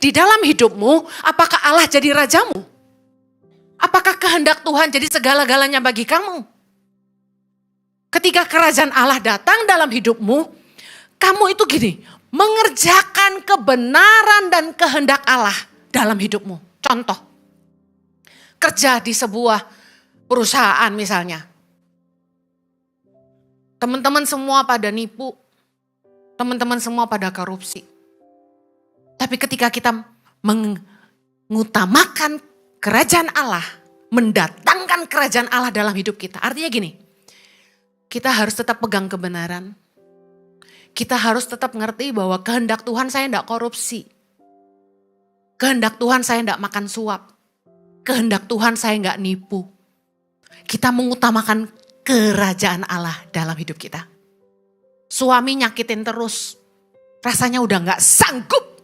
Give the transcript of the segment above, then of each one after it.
di dalam hidupmu, apakah Allah jadi rajamu? Apakah kehendak Tuhan jadi segala-galanya bagi kamu? Ketika kerajaan Allah datang dalam hidupmu, kamu itu gini, mengerjakan kebenaran dan kehendak Allah dalam hidupmu. Contoh, kerja di sebuah perusahaan misalnya. Teman-teman semua pada nipu, teman-teman semua pada korupsi. Tapi ketika kita mengutamakan kerajaan Allah, mendatangkan kerajaan Allah dalam hidup kita. Artinya gini, kita harus tetap pegang kebenaran. Kita harus tetap ngerti bahwa kehendak Tuhan saya tidak korupsi. Kehendak Tuhan saya tidak makan suap. Kehendak Tuhan saya nggak nipu. Kita mengutamakan kerajaan Allah dalam hidup kita. Suami nyakitin terus, rasanya udah nggak sanggup.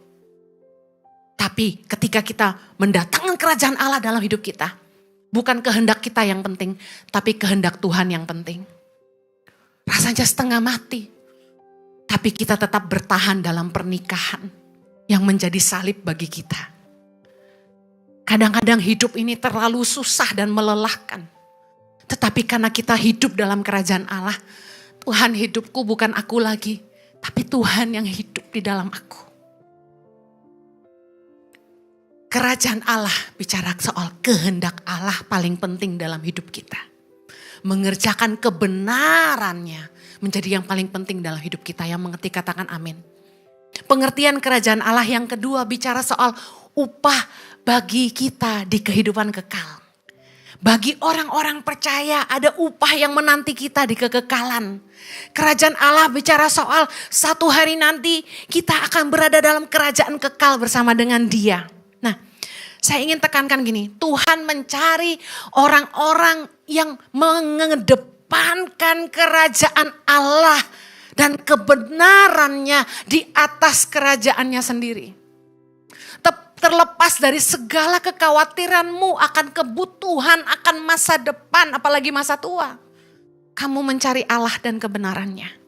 Tapi ketika kita mendatangkan kerajaan Allah dalam hidup kita, bukan kehendak kita yang penting, tapi kehendak Tuhan yang penting. Rasanya setengah mati, tapi kita tetap bertahan dalam pernikahan yang menjadi salib bagi kita. Kadang-kadang hidup ini terlalu susah dan melelahkan. Tetapi karena kita hidup dalam kerajaan Allah, Tuhan, hidupku bukan aku lagi, tapi Tuhan yang hidup di dalam aku. Kerajaan Allah bicara soal kehendak Allah paling penting dalam hidup kita. Mengerjakan kebenarannya menjadi yang paling penting dalam hidup kita. Yang mengerti katakan amin. Pengertian kerajaan Allah yang kedua bicara soal upah bagi kita di kehidupan kekal. Bagi orang-orang percaya ada upah yang menanti kita di kekekalan. Kerajaan Allah bicara soal satu hari nanti kita akan berada dalam kerajaan kekal bersama dengan Dia. Nah, saya ingin tekankan gini, Tuhan mencari orang-orang yang mengedepankan kerajaan Allah dan kebenarannya di atas kerajaannya sendiri. Terlepas dari segala kekhawatiranmu akan kebutuhan, akan masa depan, apalagi masa tua. Kamu mencari Allah dan kebenarannya.